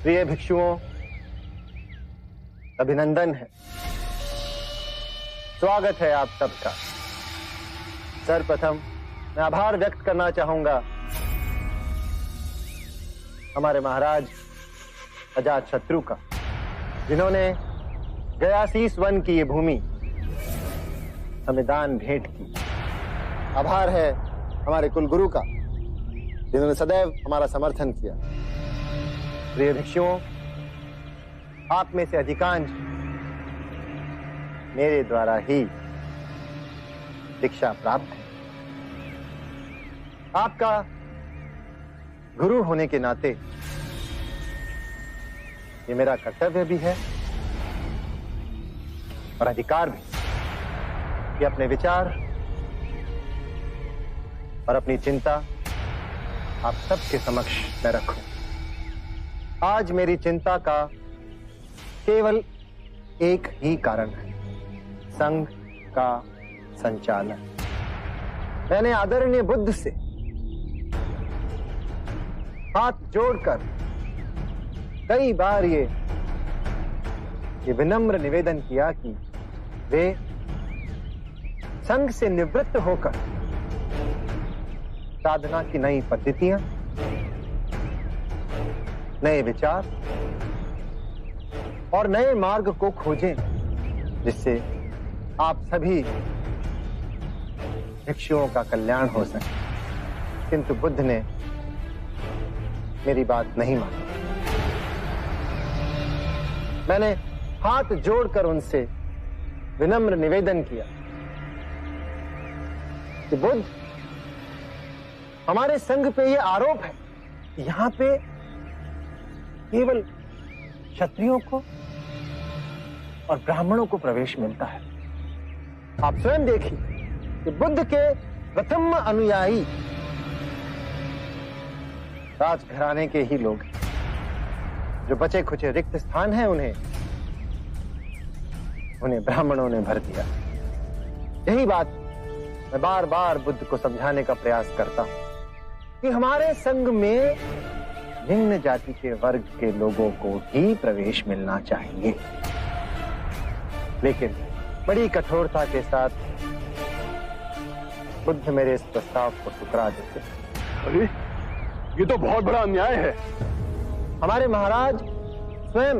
प्रिय भिक्षुओं, अभिनंदन है, स्वागत है आप सबका। सर्वप्रथम मैं आभार व्यक्त करना चाहूंगा हमारे महाराज अजातशत्रु का, जिन्होंने गयासीस वन की ये भूमि हमें दान भेंट की। आभार है हमारे कुलगुरु का, जिन्होंने सदैव हमारा समर्थन किया। प्रिय भिक्षुओं, आप में से अधिकांश मेरे द्वारा ही दीक्षा प्राप्त है। आपका गुरु होने के नाते ये मेरा कर्तव्य भी है और अधिकार भी कि अपने विचार और अपनी चिंता आप सबके समक्ष मैं रखूं। आज मेरी चिंता का केवल एक ही कारण है, संघ का संचालन। मैंने आदरणीय बुद्ध से हाथ जोड़कर कई बार ये विनम्र निवेदन किया कि वे संघ से निवृत्त होकर साधना की नई पद्धतियां, नए विचार और नए मार्ग को खोजें, जिससे आप सभी भिक्षुओं का कल्याण हो सके। किंतु बुद्ध ने मेरी बात नहीं मानी। मैंने हाथ जोड़कर उनसे विनम्र निवेदन किया कि बुद्ध, हमारे संघ पे ये आरोप है कि यहां पे केवल क्षत्रियों को और ब्राह्मणों को प्रवेश मिलता है। आप स्वयं देखिए कि बुद्ध के प्रथम अनुयायी राजघराने के ही लोग हैं। जो बचे खुचे रिक्त स्थान हैं उन्हें ब्राह्मणों ने भर दिया। यही बात मैं बार बार बुद्ध को समझाने का प्रयास करता हूं कि हमारे संघ में निम्न जाति के वर्ग के लोगों को भी प्रवेश मिलना चाहिए, लेकिन बड़ी कठोरता के साथ बुद्ध मेरे इस प्रस्ताव को ठुकरा देते हैं। अरे, ये तो बहुत बड़ा अन्याय है। हमारे महाराज स्वयं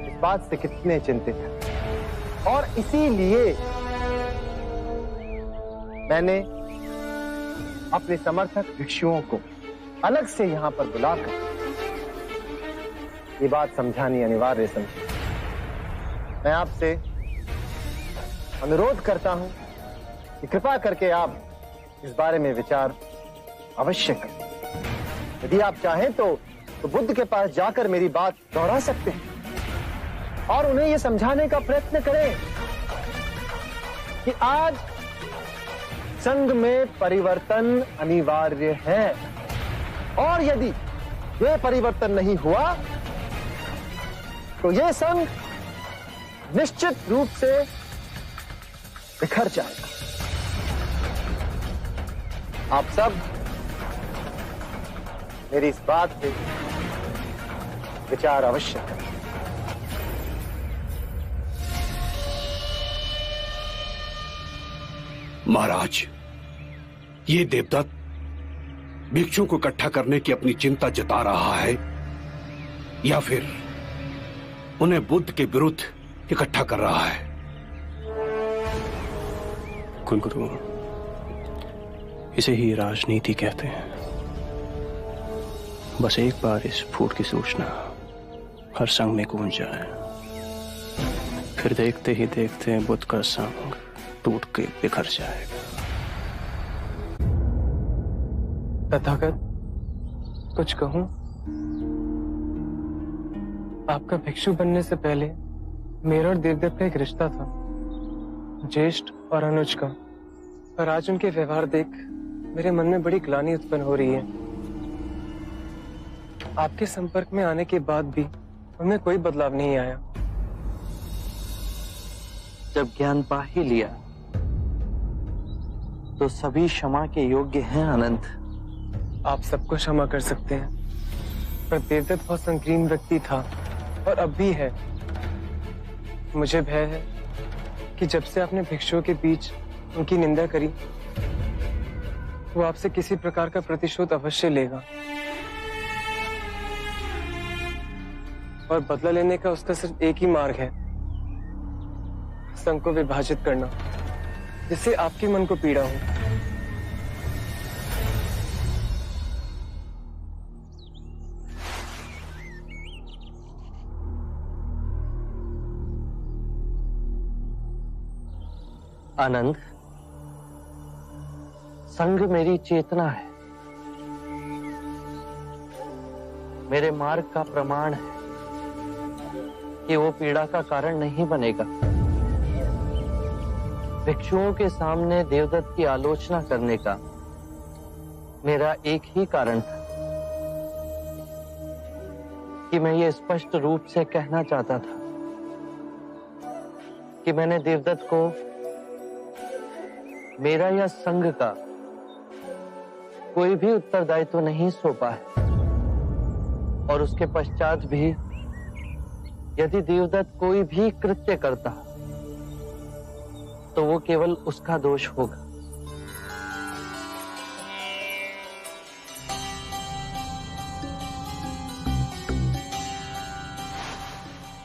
इस बात से कितने चिंतित हैं और इसीलिए मैंने अपने समर्थक भिक्षुओं को अलग से यहां पर बुलाकर ये बात समझानी अनिवार्य समझी। मैं आपसे अनुरोध करता हूं कि कृपा करके आप इस बारे में विचार अवश्य करें। यदि आप चाहें तो बुद्ध के पास जाकर मेरी बात दोहरा सकते हैं और उन्हें यह समझाने का प्रयत्न करें कि आज संघ में परिवर्तन अनिवार्य है और यदि यह परिवर्तन नहीं हुआ तो यह संघ निश्चित रूप से बिखर जाएगा। आप सब मेरी इस बात पे विचार अवश्य करें। महाराज, ये देवदत्त भिक्षुओं को इकट्ठा करने की अपनी चिंता जता रहा है या फिर उन्हें बुद्ध के विरुद्ध इकट्ठा कर रहा है? कुलगुरु, इसे ही राजनीति कहते हैं। बस एक बार इस फूट की सूचना हर संघ में गूंज जाए, फिर देखते ही देखते बुद्ध का संघ टूट के बिखर जाएगा। तथागत, कुछ कहूं? आपका भिक्षु बनने से पहले मेरा और देवदत्त का एक रिश्ता था, ज्येष्ठ और अनुज का, पर आज उनके व्यवहार देख मेरे मन में बड़ी ग्लानि उत्पन्न हो रही है। आपके संपर्क में आने के बाद भी उनमें कोई बदलाव नहीं आया। जब ज्ञान पा ही लिया तो सभी क्षमा के योग्य हैं अनंत। आप सबको क्षमा कर सकते हैं, पर देवदत्त बहुत संकीर्ण व्यक्ति था और अब भी है। मुझे भय है कि जब से आपने भिक्षुओं के बीच उनकी निंदा करी, वो आपसे किसी प्रकार का प्रतिशोध अवश्य लेगा और बदला लेने का उसका सिर्फ एक ही मार्ग है, संघ को विभाजित करना, जिससे आपके मन को पीड़ा हो। आनंद, संघ मेरी चेतना है, मेरे मार्ग का प्रमाण है कि वो पीड़ा का कारण नहीं बनेगा। भिक्षुओं के सामने देवदत्त की आलोचना करने का मेरा एक ही कारण था कि मैं ये स्पष्ट रूप से कहना चाहता था कि मैंने देवदत्त को मेरा या संघ का कोई भी उत्तरदायित्व नहीं सौंपा है, और उसके पश्चात भी यदि देवदत्त कोई भी कृत्य करता तो वो केवल उसका दोष होगा।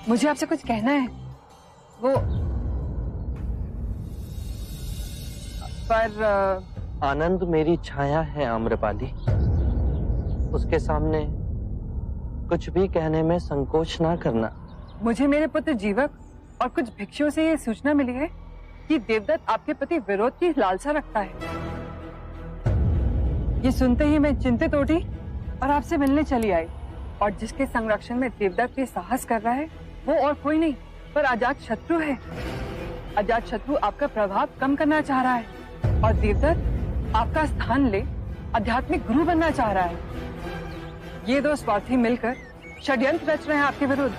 मुझे आपसे कुछ कहना है। वो पर आनंद मेरी छाया है आम्रपाली, उसके सामने कुछ भी कहने में संकोच ना करना। मुझे मेरे पुत्र जीवक और कुछ भिक्षुओं से ये सूचना मिली है कि देवदत्त आपके प्रति विरोध की लालसा रखता है। ये सुनते ही मैं चिंतित उठी और आपसे मिलने चली आई, और जिसके संरक्षण में देवदत्त ये साहस कर रहा है वो और कोई नहीं पर अजात शत्रु है। अजात शत्रु आपका प्रभाव कम करना चाह रहा है और देवदत्त आपका स्थान ले आध्यात्मिक गुरु बनना चाह रहा है। ये दो स्वार्थी मिलकर षड्यंत्र रच रहे हैं आपके विरुद्ध।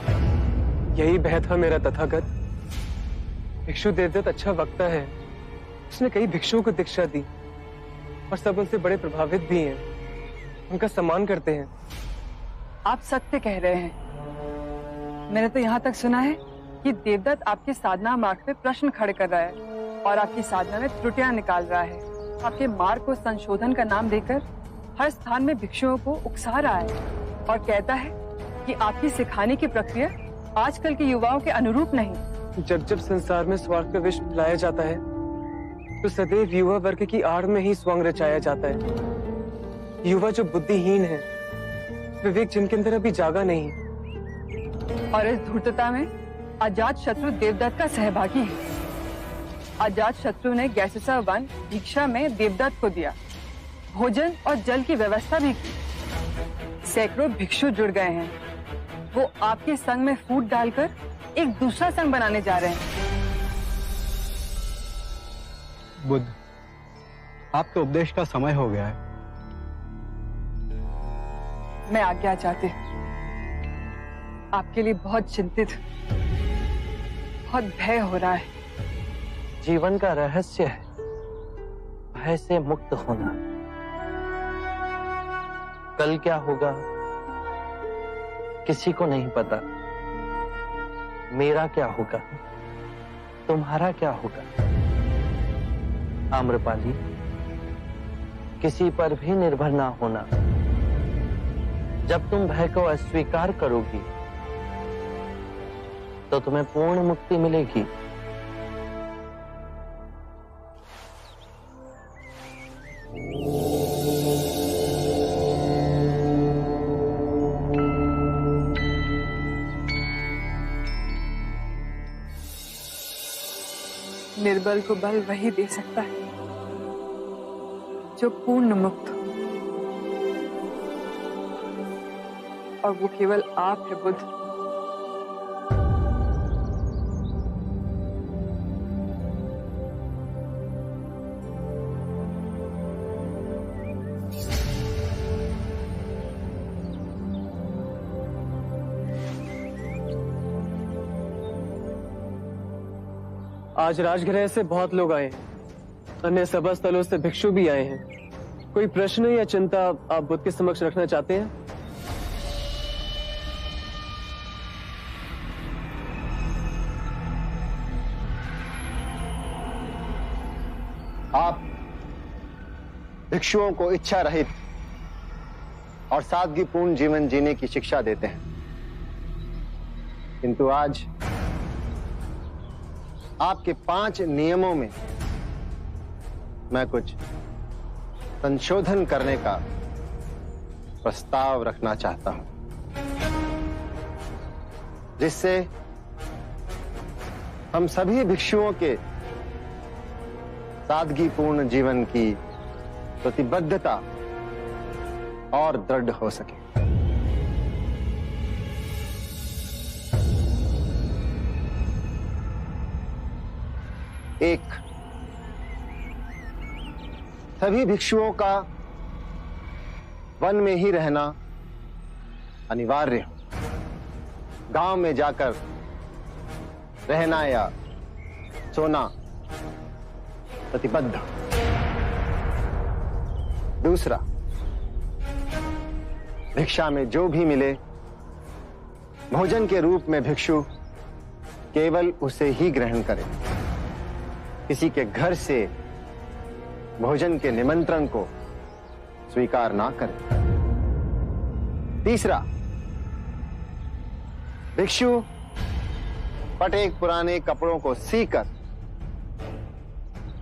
यही भय था मेरा तथागत। भिक्षु देवदत्त अच्छा वक्ता है, उसने कई भिक्षुओं को दीक्षा दी और सब उनसे बड़े प्रभावित भी हैं, उनका सम्मान करते हैं। आप सत्य कह रहे हैं। मैंने तो यहाँ तक सुना है कि देवदत्त आपके साधना मार्ग पे प्रश्न खड़े कर रहा है और आपकी साधना में त्रुटियां निकाल रहा है। आपके मार्ग को संशोधन का नाम देकर हर स्थान में भिक्षुओं को उकसा रहा है और कहता है कि आपकी सिखाने की प्रक्रिया आजकल के युवाओं के अनुरूप नहीं। जब जब संसार में स्वार्थ का विष फैलाया जाता है तो सदैव युवा वर्ग की आड़ में ही स्वांग रचाया जाता है। युवा जो बुद्धिहीन है, विवेक जिनके अंदर अभी जागा नहीं, और इस धूर्तता में अजात शत्रु देवदत्त का सहभागी है। अजात शत्रु ने गैसेसा वन भिक्षा में देवदत्त को दिया, भोजन और जल की व्यवस्था भी की। सैकड़ों भिक्षु जुड़ गए हैं। वो आपके संग में फूट डालकर एक दूसरा संघ बनाने जा रहे हैं। बुद्ध, आपके उपदेश का समय हो गया है। मैं आज्ञा चाहती हूँ। आपके लिए बहुत चिंतित, बहुत भय हो रहा है। जीवन का रहस्य है भय से मुक्त होना। कल क्या होगा किसी को नहीं पता। मेरा क्या होगा, तुम्हारा क्या होगा। आम्रपाली, किसी पर भी निर्भर ना होना। जब तुम भय को अस्वीकार करोगी तो तुम्हें पूर्ण मुक्ति मिलेगी। निर्बल को बल वही दे सकता है जो पूर्ण मुक्त हो, और वो केवल आप है बुद्ध। आज राजगृह से बहुत लोग आए हैं, अन्य सभा स्थलों से भिक्षु भी आए हैं। कोई प्रश्न या चिंता आप बुद्ध के समक्ष रखना चाहते हैं? आप भिक्षुओं को इच्छा रहित और सादगीपूर्ण जीवन जीने की शिक्षा देते हैं, किंतु आज आपके 5 नियमों में मैं कुछ संशोधन करने का प्रस्ताव रखना चाहता हूं, जिससे हम सभी भिक्षुओं के सादगीपूर्ण जीवन की प्रतिबद्धता और दृढ़ हो सके। एक, सभी भिक्षुओं का वन में ही रहना अनिवार्य हो। गांव में जाकर रहना या सोना प्रतिबद्ध। दूसरा, भिक्षा में जो भी मिले भोजन के रूप में भिक्षु केवल उसे ही ग्रहण करे, किसी के घर से भोजन के निमंत्रण को स्वीकार ना करे। तीसरा, भिक्षु फटे पुराने कपड़ों को सीकर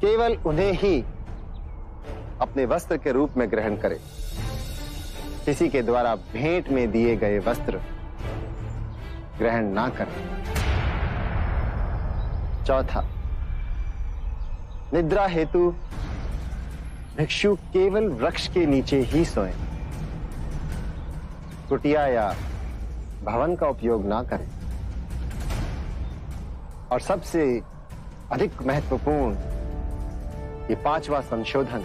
केवल उन्हें ही अपने वस्त्र के रूप में ग्रहण करे, किसी के द्वारा भेंट में दिए गए वस्त्र ग्रहण ना करे। चौथा, निद्रा हेतु भिक्षु केवल वृक्ष के नीचे ही सोए, कुटिया या भवन का उपयोग ना करें। और सबसे अधिक महत्वपूर्ण ये 5वां संशोधन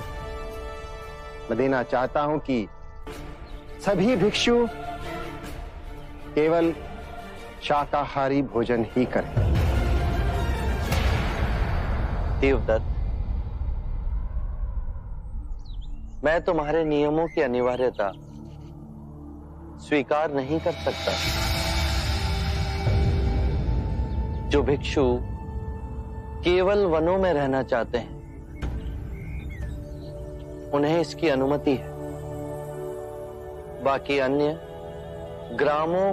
मैं देना चाहता हूं कि सभी भिक्षु केवल शाकाहारी भोजन ही करें। देवदत्त, मैं तुम्हारे नियमों की अनिवार्यता स्वीकार नहीं कर सकता। जो भिक्षु केवल वनों में रहना चाहते हैं उन्हें इसकी अनुमति है, बाकी अन्य ग्रामों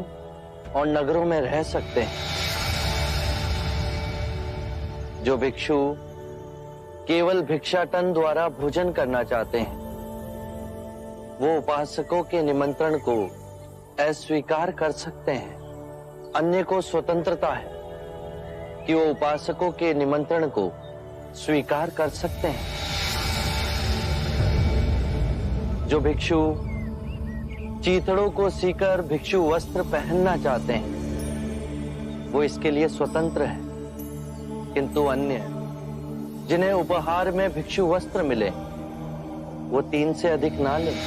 और नगरों में रह सकते हैं। जो भिक्षु केवल भिक्षाटन द्वारा भोजन करना चाहते हैं वो उपासकों के निमंत्रण को अस्वीकार कर सकते हैं। अन्य को स्वतंत्रता है कि वो उपासकों के निमंत्रण को स्वीकार कर सकते हैं। जो भिक्षु चीथड़ों को सीकर भिक्षु वस्त्र पहनना चाहते हैं वो इसके लिए स्वतंत्र है, किंतु अन्य जिन्हें उपहार में भिक्षु वस्त्र मिले वो 3 से अधिक ना लें।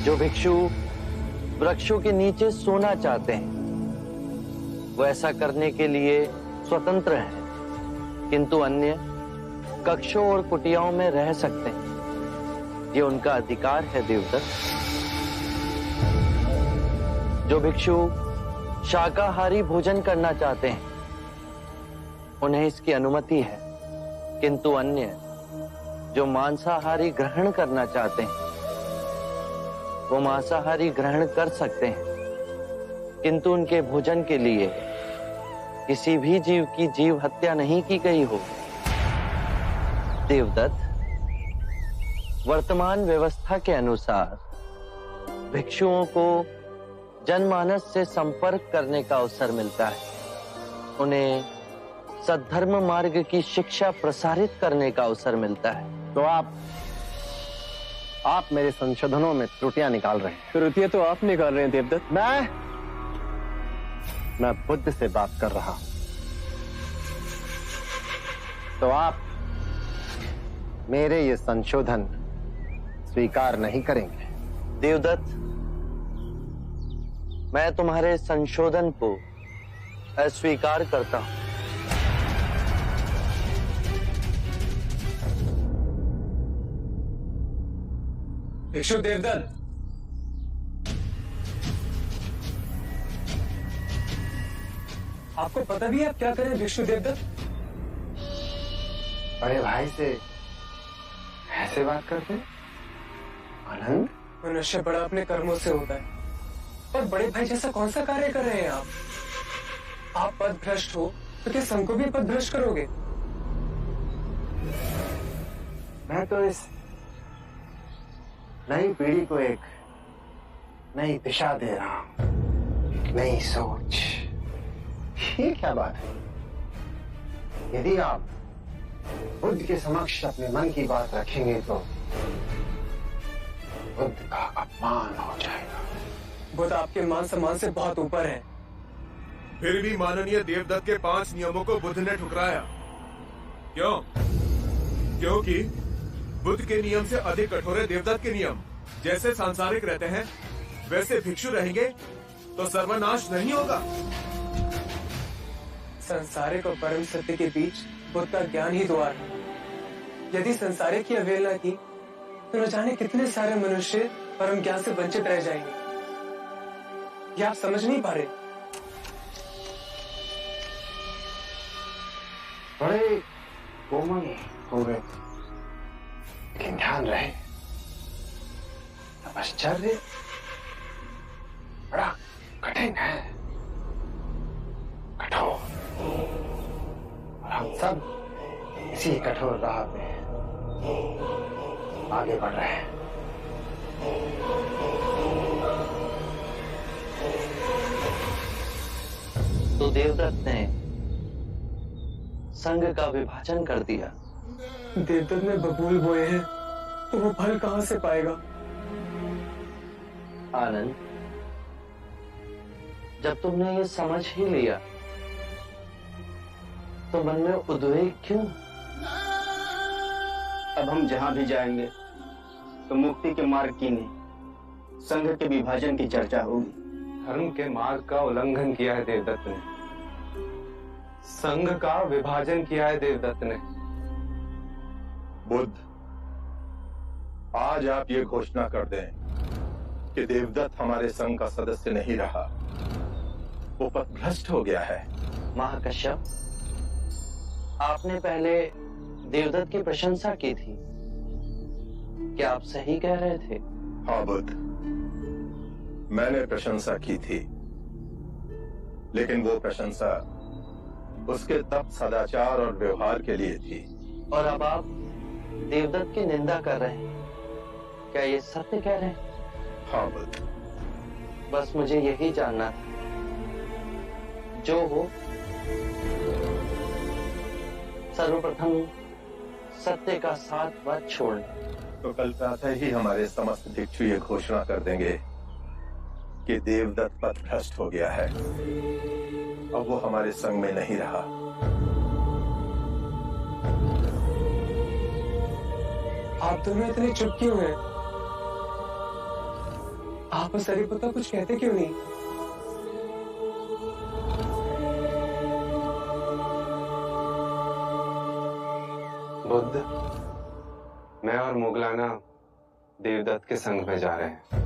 जो भिक्षु वृक्षों के नीचे सोना चाहते हैं वो ऐसा करने के लिए स्वतंत्र है, किंतु अन्य कक्षों और कुटियाओं में रह सकते हैं। ये उनका अधिकार है देवदत्त। जो भिक्षु शाकाहारी भोजन करना चाहते हैं उन्हें इसकी अनुमति है, किंतु अन्य जो मांसाहारी ग्रहण करना चाहते हैं वो मांसाहारी ग्रहण कर सकते हैं, किंतु उनके भोजन के लिए किसी भी जीव की जीव हत्या नहीं की गई हो। देवदत्त, वर्तमान व्यवस्था के अनुसार भिक्षुओं को जनमानस से संपर्क करने का अवसर मिलता है, उन्हें सद्धर्म मार्ग की शिक्षा प्रसारित करने का अवसर मिलता है। तो आप मेरे संशोधनों में त्रुटियां निकाल रहे हैं। त्रुटियां तो आप निकाल रहे हैं देवदत्त। मैं बुद्ध से बात कर रहा हूं, तो आप मेरे ये संशोधन स्वीकार नहीं करेंगे। देवदत्त, मैं तुम्हारे संशोधन को अस्वीकार करता हूं। भिक्षु देवदत्त, आपको पता भी है आप क्या करें भिक्षु देवदत्त? बड़े भाई से ऐसे बात करते आनंद? मनुष्य बड़ा अपने कर्मों से होता है, और बड़े भाई जैसा कौन सा कार्य कर रहे हैं आप पद भ्रष्ट हो तो क्या संघ को भी पद भ्रष्ट करोगे? मैं तो इस नई पीढ़ी को एक नई दिशा दे रहा हूं, एक नई सोच। ये क्या बात है? यदि आप बुद्ध के समक्ष अपने मन की बात रखेंगे तो बुद्ध का अपमान हो जाएगा। बुद्ध आपके मान सम्मान से बहुत ऊपर है। फिर भी माननीय देवदत्त के 5 नियमों को बुद्ध ने ठुकराया। क्यों? क्योंकि बुद्ध के नियम से अधिक कठोर है देवदत्त के नियम। जैसे सांसारिक रहते हैं वैसे भिक्षु रहेंगे तो सर्वनाश नहीं होगा। संसारिक और परम सत्य के बीच बुद्ध का ज्ञान ही द्वार है। यदि संसारिक की अवहेलना की तो न जाने कितने सारे मनुष्य परम ज्ञान से वंचित रह जाएंगे। ये आप समझ नहीं पा रहे। बड़े कोमल हो गए, लेकिन ध्यान रहे तपश्चर्य बड़ा कठिन है, कठोर, और हम सब इसी कठोर राह पे आगे बढ़ रहे हैं। तो देवदत्त ने संघ का विभाजन कर दिया। देवदत्त ने बबूल बोए हैं तो वो फल कहां से पाएगा? आनंद, जब तुमने ये समझ ही लिया तो मन में उद्वेग क्यों? अब हम जहां भी जाएंगे तो मुक्ति के मार्ग की नहीं, संघ के विभाजन की चर्चा होगी। धर्म के मार्ग का उल्लंघन किया है देवदत्त ने, संघ का विभाजन किया है देवदत्त ने। बुद्ध, आज आप ये घोषणा कर दें कि देवदत्त हमारे संघ का सदस्य नहीं रहा, वो पथभ्रष्ट हो गया है। महाकश्यप, आपने पहले देवदत्त की प्रशंसा की थी, क्या आप सही कह रहे थे? हाँ बुद्ध, मैंने प्रशंसा की थी, लेकिन वो प्रशंसा उसके तप, सदाचार और व्यवहार के लिए थी। और अब आप देवदत्त की निंदा कर रहे हैं, क्या ये सत्य कह रहे हैं? हाँ बुद्ध। बस मुझे यही जानना था। जो हो, सर्वप्रथम सत्य का साथ मत छोड़ना। तो कल प्रातः ही हमारे समस्त भिक्षु ये घोषणा कर देंगे कि देवदत्त पथभ्रष्ट हो गया है, अब वो हमारे संग में नहीं रहा। आप दोनों इतने चुप क्यों हैं? आप और सरिपुत्र कुछ कहते क्यों नहीं? बुद्ध, मैं और मुगलाना देवदत्त के संग में जा रहे हैं।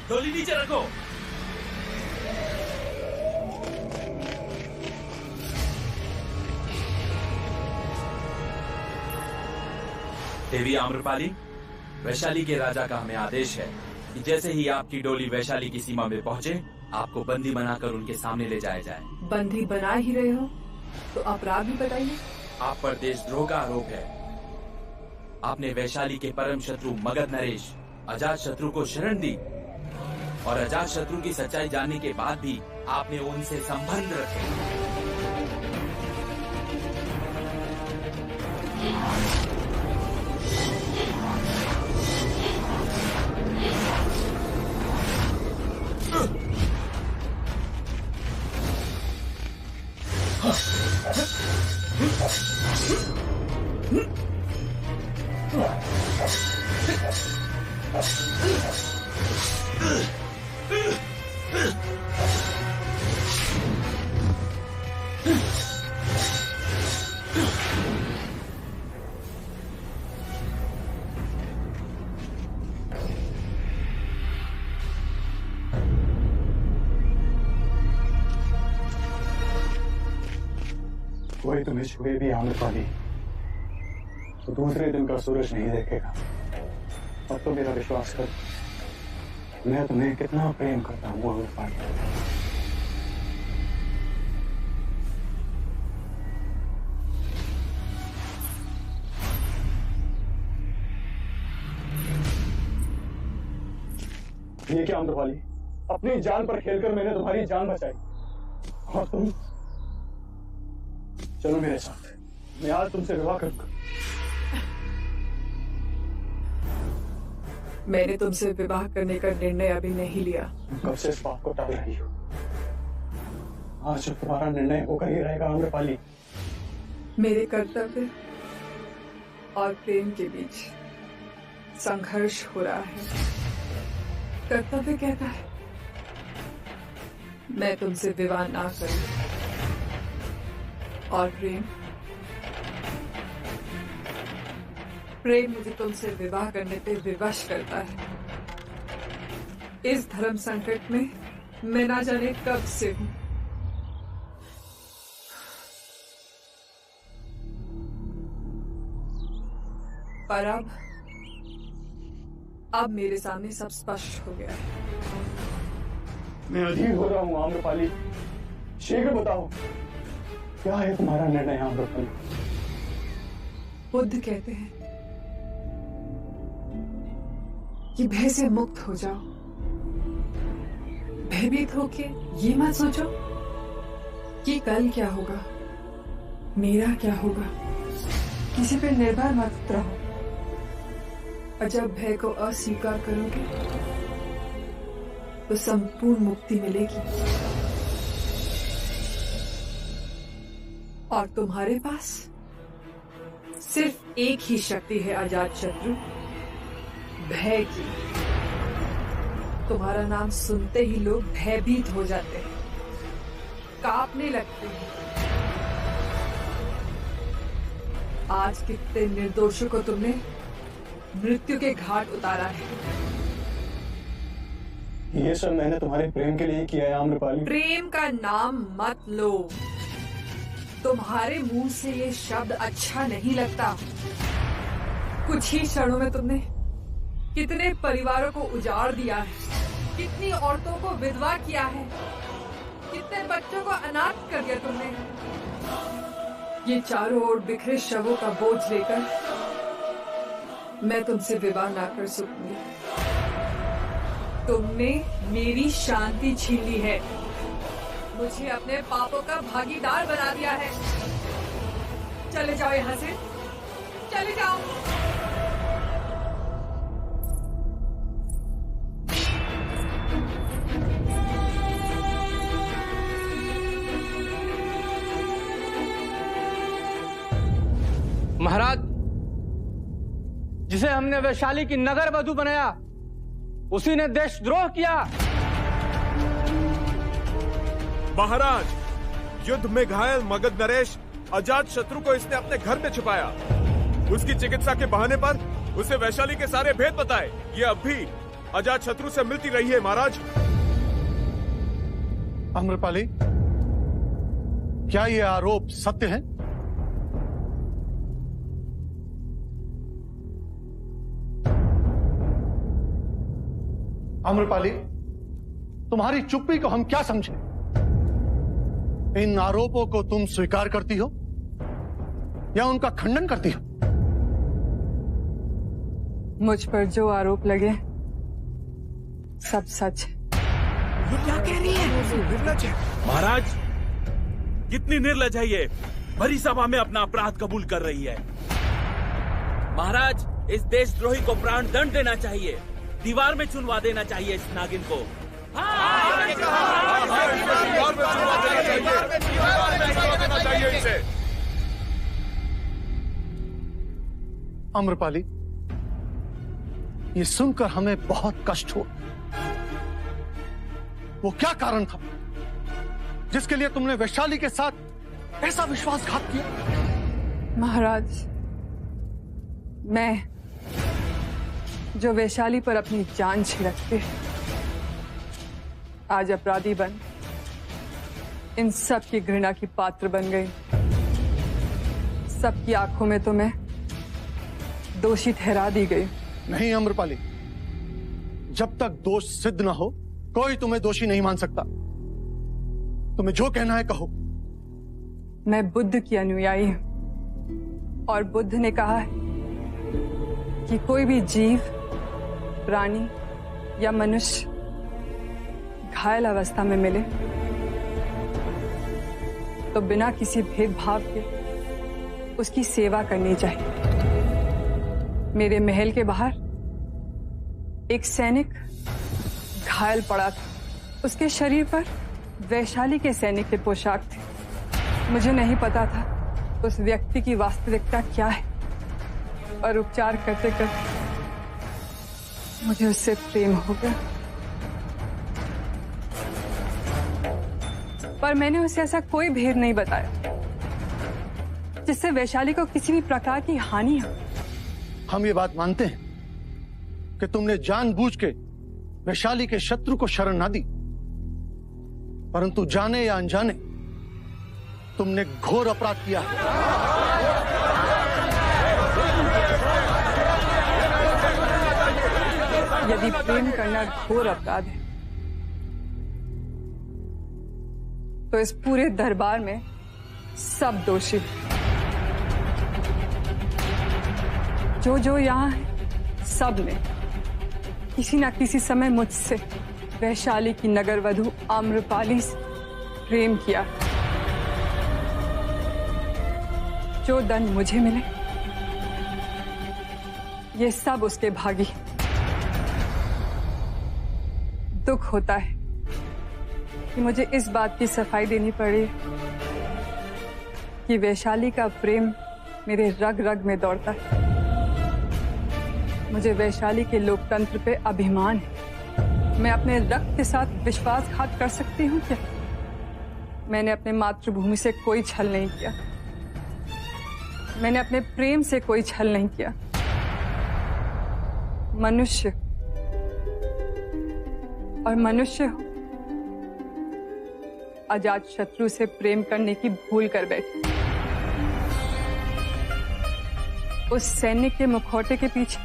डोली नीचे रखो। देवी आम्रपाली, वैशाली के राजा का हमें आदेश है कि जैसे ही आपकी डोली वैशाली की सीमा में पहुंचे, आपको बंदी बनाकर उनके सामने ले जाया जाए। बंदी बना ही रहे हो तो अपराध भी बताइए। आप पर देशद्रोह का आरोप है। आपने वैशाली के परम शत्रु मगध नरेश अजात शत्रु को शरण दी, और अजात शत्रु की सच्चाई जानने के बाद भी आपने उनसे संबंध रखे। कोई तुम्हें छुए भी आम्रपाली तो दूसरे दिन का सूरज नहीं देखेगा। अब तो मेरा विश्वास कर, मैं तुम्हें कितना प्रेम करता हूँ आम्रपाली। ये क्या आम्रपाली, अपनी जान पर खेलकर मैंने तुम्हारी जान बचाई और तुम चलो मेरे साथ, मैं आज तुमसे विवाह करूंगा। मैंने तुमसे विवाह करने का निर्णय अभी नहीं लिया। कब से इस बात को टाल रही हो? आज तुम्हारा निर्णय होकर ही रहेगा आम्रपाली। मेरे कर्तव्य और प्रेम के बीच संघर्ष हो रहा है। कर्तव्य कहता है मैं तुमसे विवाह ना करूं, और प्रेम मुझे तुमसे विवाह करने पे विवश करता है। इस धर्म संकट में मैं ना जाने कब से हूं। पर अब मेरे सामने सब स्पष्ट हो गया है। मैं अधीर हो रहा हूँ आम्रपाली, शीघ्र बताओ क्या है तुम्हारा निर्णय आम्रपाली? बुद्ध कहते हैं कि भय से मुक्त हो जाओ। भयभीत होके ये मत सोचो कि कल क्या होगा, मेरा क्या होगा। किसी पे निर्भर मत रहो, और जब भय को अस्वीकार करोगे तो संपूर्ण मुक्ति मिलेगी। और तुम्हारे पास सिर्फ एक ही शक्ति है अजातशत्रु, भय की। तुम्हारा नाम सुनते ही लोग भयभीत हो जाते हैं, कांपने लगते हैं। आज कितने निर्दोषों को तुमने मृत्यु के घाट उतारा है। ये सब मैंने तुम्हारे प्रेम के लिए किया है आम्रपाली। प्रेम का नाम मत लो, तुम्हारे मुंह से ये शब्द अच्छा नहीं लगता। कुछ ही क्षणों में तुमने कितने परिवारों को उजाड़ दिया है, कितनी औरतों को विधवा किया है, कितने बच्चों को अनाथ कर दिया तुमने। ये चारों ओर बिखरे शवों का बोझ लेकर मैं तुमसे विवाह ना कर सकूंगी। तुमने मेरी शांति छीन ली है, मुझे अपने पापों का भागीदार बना दिया है। चले जाओ यहाँ से, चले जाओ। महाराज, जिसे हमने वैशाली की नगर वधू बनाया उसी ने देशद्रोह किया। महाराज, युद्ध में घायल मगध नरेश अजातशत्रु को इसने अपने घर में छुपाया। उसकी चिकित्सा के बहाने पर उसे वैशाली के सारे भेद बताए। ये अब भी अजातशत्रु से मिलती रही है महाराज। आम्रपाली, क्या ये आरोप सत्य है? आम्रपाली, तुम्हारी चुप्पी को हम क्या समझे? इन आरोपों को तुम स्वीकार करती हो या उनका खंडन करती हो? मुझ पर जो आरोप लगे सब सच है। ये क्या कह रही है? निर्लज है। महाराज, कितनी निर्लज है ये, भरी सभा में अपना अपराध कबूल कर रही है। महाराज, इस देशद्रोही को प्राण दंड देना चाहिए, दीवार में चुनवा देना चाहिए इस नागिन को। हाँ, से। आम्रपाली, ये सुनकर हमें बहुत कष्ट हुआ। वो क्या कारण था जिसके लिए तुमने वैशाली के साथ ऐसा विश्वासघात किया? महाराज, मैं जो वैशाली पर अपनी जान छिड़कते आज अपराधी बन इन सब की घृणा की पात्र बन गई। सबकी आंखों में तो मैं दोषी ठहरा दी गई। नहीं आम्रपाली, जब तक दोष सिद्ध ना हो कोई तुम्हें दोषी नहीं मान सकता। तुम्हें जो कहना है कहो। मैं बुद्ध की अनुयायी हूं और बुद्ध ने कहा है कि कोई भी जीव, प्राणी या मनुष्य घायल अवस्था में मिले तो बिना किसी भेदभाव के उसकी सेवा करनी चाहिए। मेरे महल के बाहर एक सैनिक घायल पड़ा था। उसके शरीर पर वैशाली के सैनिक के पोशाक थे। मुझे नहीं पता था उस व्यक्ति की वास्तविकता क्या है और उपचार करते करते मुझे उससे प्रेम हो गया। पर मैंने उसे ऐसा कोई भेद नहीं बताया जिससे वैशाली को किसी भी प्रकार की हानि हो। हम ये बात मानते हैं कि तुमने जानबूझ के वैशाली के शत्रु को शरण ना दी, परंतु जाने या अनजाने तुमने घोर अपराध किया है। यदि प्रेम करना घोर अपराध है तो इस पूरे दरबार में सब दोषी, जो यहाँ है, सब ने किसी न किसी समय मुझसे वैशाली की नगर वधू आम्रपाली से प्रेम किया। जो दंड मुझे मिले ये सब उसके भागी। दुख होता है कि मुझे इस बात की सफाई देनी पड़ी कि वैशाली का प्रेम मेरे रग रग में दौड़ता है। मुझे वैशाली के लोकतंत्र पे अभिमान है। मैं अपने रक्त के साथ विश्वासघात कर सकती हूँ क्या? मैंने अपने मातृभूमि से कोई छल नहीं किया। मैंने अपने प्रेम से कोई छल नहीं किया। मनुष्य और मनुष्य हो, अजात शत्रु से प्रेम करने की भूल कर बैठे। उस सैनिक के मुखौटे के पीछे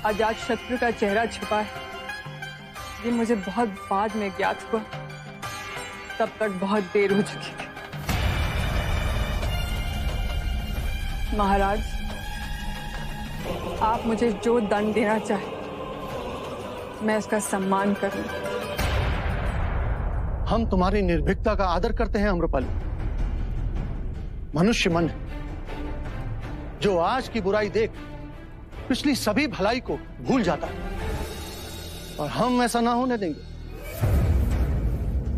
अजात शत्रु का चेहरा छुपा है। ये मुझे बहुत बाद में ज्ञात हुआ, तब तक बहुत देर हो चुकी थी। महाराज, आप मुझे जो दंड देना चाहे मैं उसका सम्मान करूंगा। हम तुम्हारी निर्भीकता का आदर करते हैं आम्रपाली। मनुष्य मन है जो आज की बुराई देख पिछली सभी भलाई को भूल जाता है, और हम ऐसा ना होने देंगे।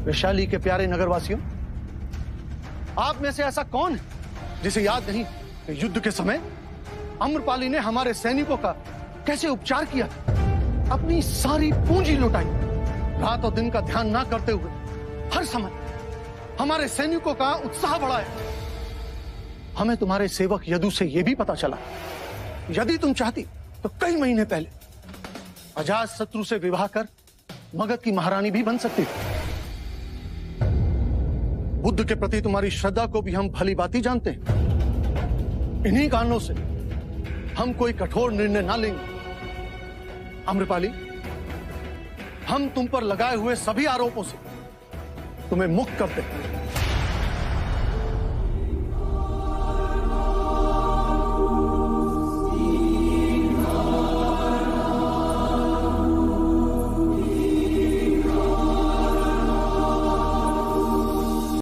वैशाली के प्यारे नगरवासियों, आप में से ऐसा कौन है जिसे याद नहीं कि युद्ध के समय आम्रपाली ने हमारे सैनिकों का कैसे उपचार किया, अपनी सारी पूंजी लुटाई, रात और दिन का ध्यान ना करते हुए हर समय हमारे सैनिकों का उत्साह बढ़ाया। हमें तुम्हारे सेवक यदु से यह भी पता चला, यदि तुम चाहती तो कई महीने पहले अजात शत्रु से विवाह कर मगध की महारानी भी बन सकती थी। बुद्ध के प्रति तुम्हारी श्रद्धा को भी हम भली भांति जानते हैं। इन्हीं कारणों से हम कोई कठोर निर्णय ना लेंगे। आम्रपाली, हम तुम पर लगाए हुए सभी आरोपों से तुम्हें मुक्त करते हैं।